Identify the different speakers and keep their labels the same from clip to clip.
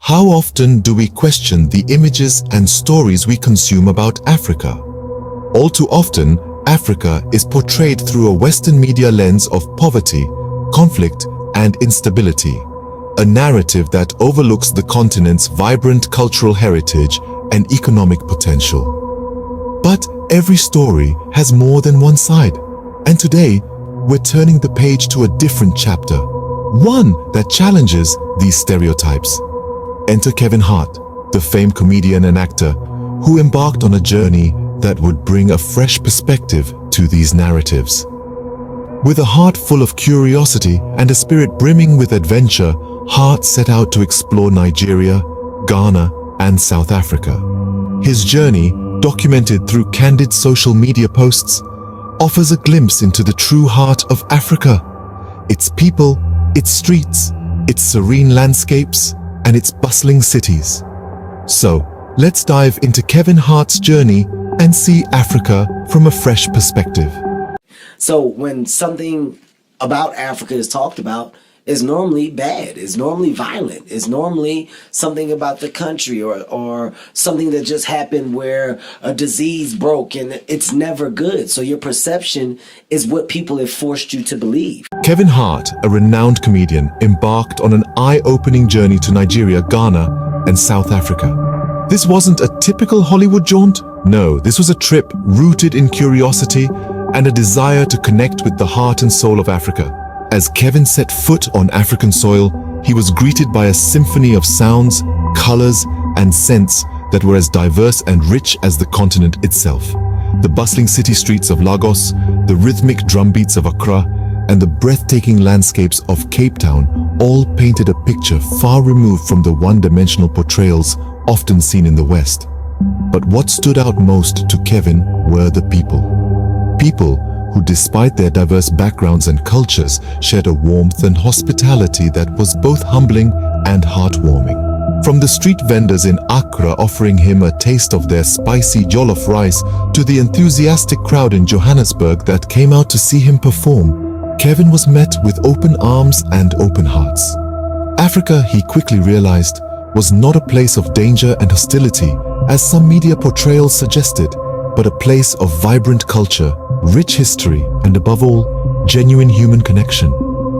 Speaker 1: How often do we question the images and stories we consume about Africa? All too often, Africa is portrayed through a Western media lens of poverty, conflict, and instability, a narrative that overlooks the continent's vibrant cultural heritage and economic potential. But every story has more than one side, and today we're turning the page to a different chapter, one that challenges these stereotypes. Enter Kevin Hart, the famed comedian and actor, who embarked on a journey that would bring a fresh perspective to these narratives. With a heart full of curiosity and a spirit brimming with adventure, Hart set out to explore Nigeria, Ghana, and South Africa. His journey, documented through candid social media posts, offers a glimpse into the true heart of Africa, its people, its streets, its serene landscapes, and its bustling cities. So, let's dive into Kevin Hart's journey and see Africa from a fresh perspective.
Speaker 2: So when something about Africa is talked about, it's normally bad, it's normally violent, it's normally something about the country or something that just happened where a disease broke, and it's never good. So your perception is what people have forced you to believe.
Speaker 1: Kevin Hart, a renowned comedian, embarked on an eye-opening journey to Nigeria, Ghana, and South Africa. This wasn't a typical Hollywood jaunt. No, this was a trip rooted in curiosity and a desire to connect with the heart and soul of Africa. As Kevin set foot on African soil, he was greeted by a symphony of sounds, colors, and scents that were as diverse and rich as the continent itself. The bustling city streets of Lagos, the rhythmic drumbeats of Accra, and the breathtaking landscapes of Cape Town all painted a picture far removed from the one-dimensional portrayals often seen in the West. But what stood out most to Kevin were the people. People who, despite their diverse backgrounds and cultures, shared a warmth and hospitality that was both humbling and heartwarming. From the street vendors in Accra offering him a taste of their spicy jollof rice to the enthusiastic crowd in Johannesburg that came out to see him perform, Kevin was met with open arms and open hearts. Africa, he quickly realized, was not a place of danger and hostility, as some media portrayals suggested, but a place of vibrant culture, rich history, and above all, genuine human connection.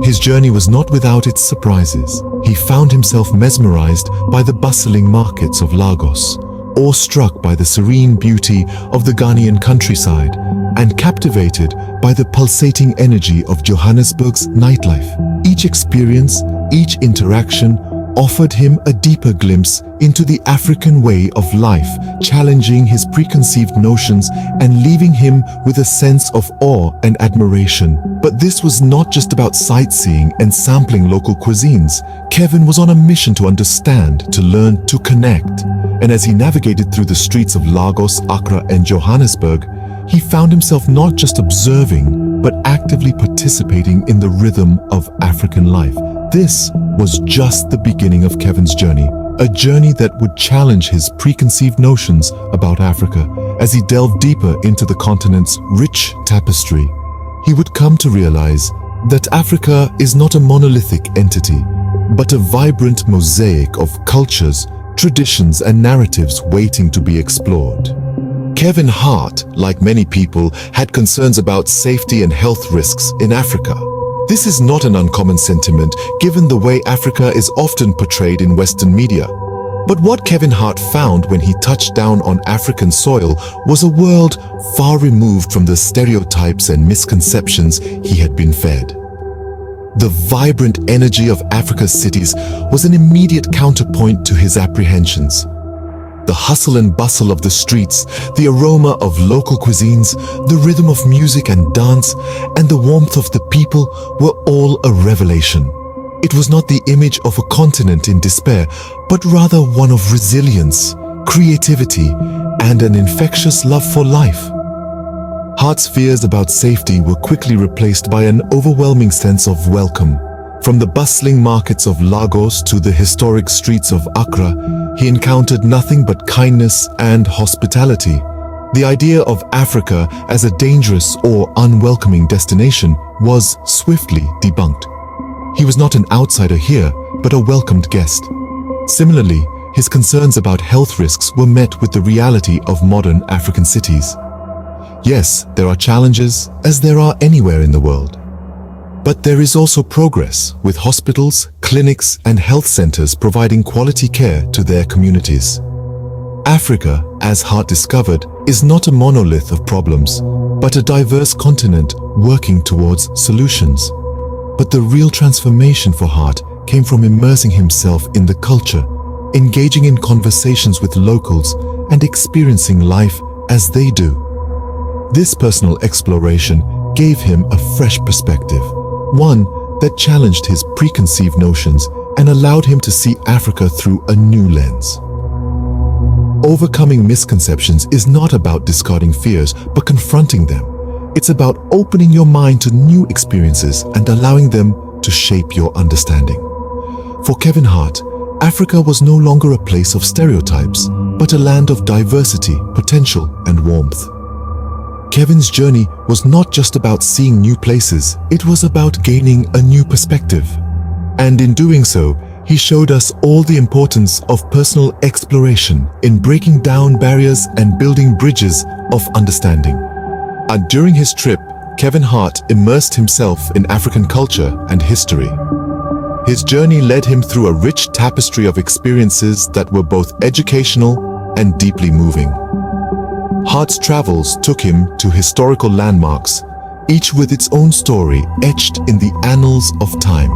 Speaker 1: His journey was not without its surprises. He found himself mesmerized by the bustling markets of Lagos, awestruck by the serene beauty of the Ghanaian countryside, and captivated by the pulsating energy of Johannesburg's nightlife. Each experience, each interaction, offered him a deeper glimpse into the African way of life, challenging his preconceived notions and leaving him with a sense of awe and admiration. But this was not just about sightseeing and sampling local cuisines. Kevin was on a mission to understand, to learn, to connect. And as he navigated through the streets of Lagos, Accra, and Johannesburg, he found himself not just observing, but actively participating in the rhythm of African life. This was just the beginning of Kevin's journey, a journey that would challenge his preconceived notions about Africa. As he delved deeper into the continent's rich tapestry, he would come to realize that Africa is not a monolithic entity, but a vibrant mosaic of cultures, traditions, and narratives waiting to be explored. Kevin Hart, like many people, had concerns about safety and health risks in Africa. This is not an uncommon sentiment, given the way Africa is often portrayed in Western media. But what Kevin Hart found when he touched down on African soil was a world far removed from the stereotypes and misconceptions he had been fed. The vibrant energy of Africa's cities was an immediate counterpoint to his apprehensions. The hustle and bustle of the streets, the aroma of local cuisines, the rhythm of music and dance, and the warmth of the people were all a revelation. It was not the image of a continent in despair, but rather one of resilience, creativity, and an infectious love for life. Hart's fears about safety were quickly replaced by an overwhelming sense of welcome. From the bustling markets of Lagos to the historic streets of Accra, he encountered nothing but kindness and hospitality. The idea of Africa as a dangerous or unwelcoming destination was swiftly debunked. He was not an outsider here, but a welcomed guest. Similarly, his concerns about health risks were met with the reality of modern African cities. Yes, there are challenges, as there are anywhere in the world. But there is also progress, with hospitals, clinics, and health centers providing quality care to their communities. Africa, as Hart discovered, is not a monolith of problems, but a diverse continent working towards solutions. But the real transformation for Hart came from immersing himself in the culture, engaging in conversations with locals, and experiencing life as they do. This personal exploration gave him a fresh perspective, one that challenged his preconceived notions and allowed him to see Africa through a new lens. Overcoming misconceptions is not about discarding fears, but confronting them. It's about opening your mind to new experiences and allowing them to shape your understanding. For Kevin Hart, Africa was no longer a place of stereotypes, but a land of diversity, potential, and warmth. Kevin's journey was not just about seeing new places, it was about gaining a new perspective. And in doing so, he showed us all the importance of personal exploration in breaking down barriers and building bridges of understanding. And during his trip, Kevin Hart immersed himself in African culture and history. His journey led him through a rich tapestry of experiences that were both educational and deeply moving. Hart's travels took him to historical landmarks, each with its own story etched in the annals of time.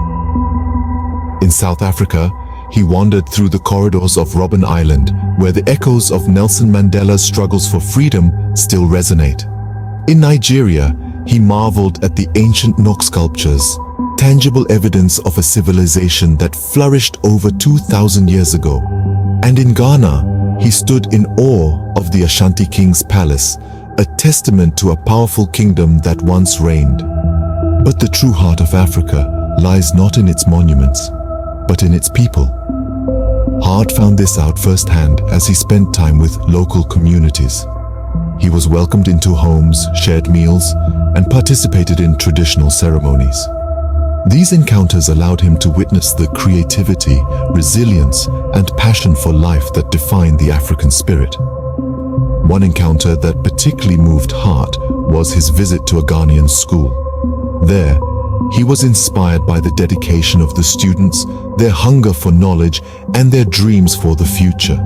Speaker 1: In South Africa, he wandered through the corridors of Robben Island, where the echoes of Nelson Mandela's struggles for freedom still resonate. In Nigeria, he marveled at the ancient Nok sculptures, tangible evidence of a civilization that flourished over 2,000 years ago. And in Ghana, he stood in awe of the Ashanti King's palace, a testament to a powerful kingdom that once reigned. But the true heart of Africa lies not in its monuments, but in its people. Hart found this out firsthand as he spent time with local communities. He was welcomed into homes, shared meals, and participated in traditional ceremonies. These encounters allowed him to witness the creativity, resilience, and passion for life that define the African spirit. One encounter that particularly moved Hart was his visit to a Ghanaian school. There, he was inspired by the dedication of the students, their hunger for knowledge, and their dreams for the future.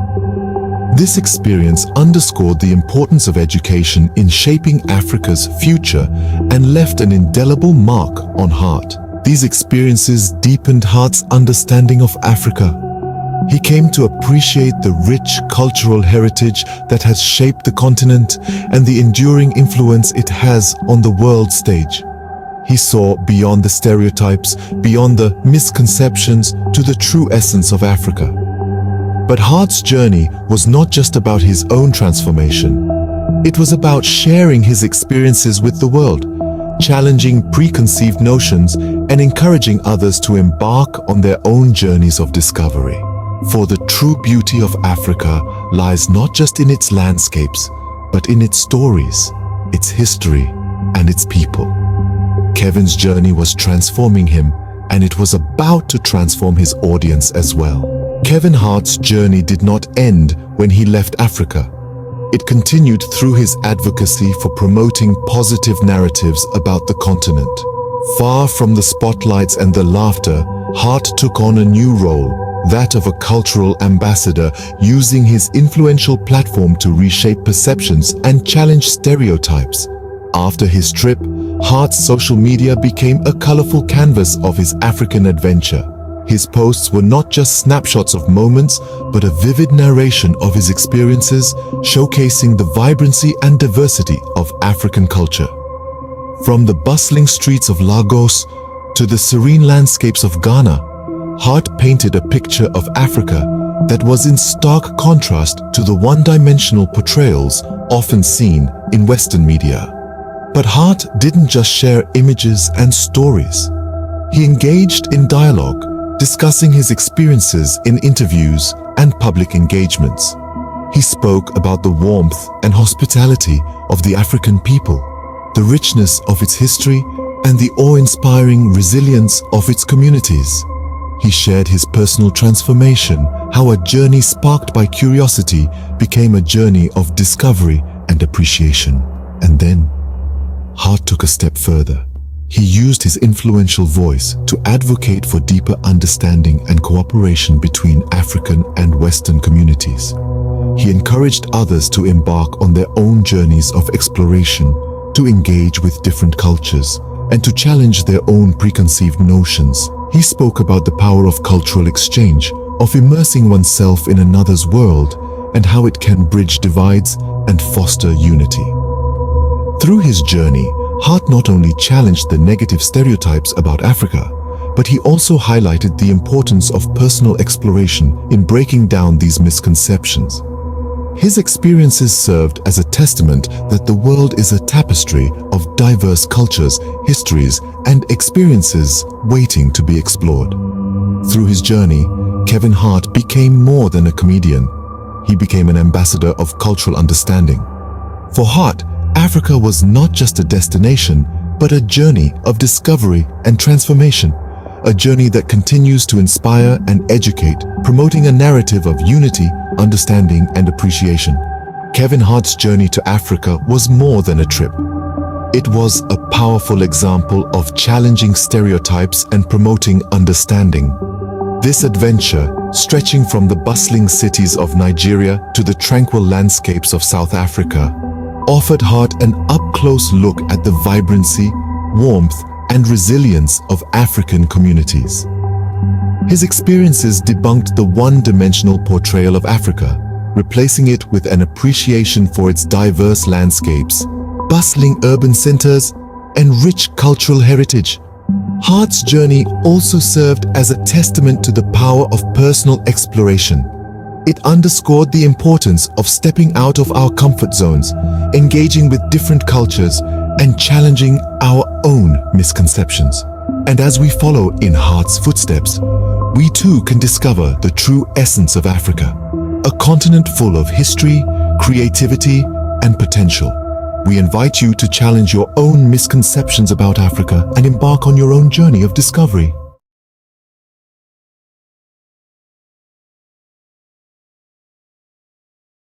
Speaker 1: This experience underscored the importance of education in shaping Africa's future and left an indelible mark on Hart. These experiences deepened Hart's understanding of Africa. He came to appreciate the rich cultural heritage that has shaped the continent and the enduring influence it has on the world stage. He saw beyond the stereotypes, beyond the misconceptions, to the true essence of Africa. But Hart's journey was not just about his own transformation. It was about sharing his experiences with the world, challenging preconceived notions and encouraging others to embark on their own journeys of discovery. For the true beauty of Africa lies not just in its landscapes, but in its stories, its history, and its people. Kevin's journey was transforming him, and it was about to transform his audience as well. Kevin Hart's journey did not end when he left Africa. It continued through his advocacy for promoting positive narratives about the continent. Far from the spotlights and the laughter, Hart took on a new role, that of a cultural ambassador, using his influential platform to reshape perceptions and challenge stereotypes. After his trip, Hart's social media became a colorful canvas of his African adventure. His posts were not just snapshots of moments, but a vivid narration of his experiences, showcasing the vibrancy and diversity of African culture. From the bustling streets of Lagos to the serene landscapes of Ghana, Hart painted a picture of Africa that was in stark contrast to the one-dimensional portrayals often seen in Western media. But Hart didn't just share images and stories. He engaged in dialogue, discussing his experiences in interviews and public engagements. He spoke about the warmth and hospitality of the African people, the richness of its history, and the awe-inspiring resilience of its communities. He shared his personal transformation, how a journey sparked by curiosity became a journey of discovery and appreciation. And then, Hart took a step further. He used his influential voice to advocate for deeper understanding and cooperation between African and Western communities. He encouraged others to embark on their own journeys of exploration, to engage with different cultures, and to challenge their own preconceived notions. He spoke about the power of cultural exchange, of immersing oneself in another's world, and how it can bridge divides and foster unity. Through his journey, Hart not only challenged the negative stereotypes about Africa, but he also highlighted the importance of personal exploration in breaking down these misconceptions. His experiences served as a testament that the world is a tapestry of diverse cultures, histories, and experiences waiting to be explored. Through his journey, Kevin Hart became more than a comedian. He became an ambassador of cultural understanding. For Hart, Africa was not just a destination, but a journey of discovery and transformation. A journey that continues to inspire and educate, promoting a narrative of unity, understanding, and appreciation. Kevin Hart's journey to Africa was more than a trip. It was a powerful example of challenging stereotypes and promoting understanding. This adventure, stretching from the bustling cities of Nigeria to the tranquil landscapes of South Africa, offered Hart an up-close look at the vibrancy, warmth, and resilience of African communities. His experiences debunked the one-dimensional portrayal of Africa, replacing it with an appreciation for its diverse landscapes, bustling urban centers, and rich cultural heritage. Hart's journey also served as a testament to the power of personal exploration. It underscored the importance of stepping out of our comfort zones, engaging with different cultures, and challenging our own misconceptions. And as we follow in Hart's footsteps, we too can discover the true essence of Africa, a continent full of history, creativity, and potential. We invite you to challenge your own misconceptions about Africa and embark on your own journey of discovery.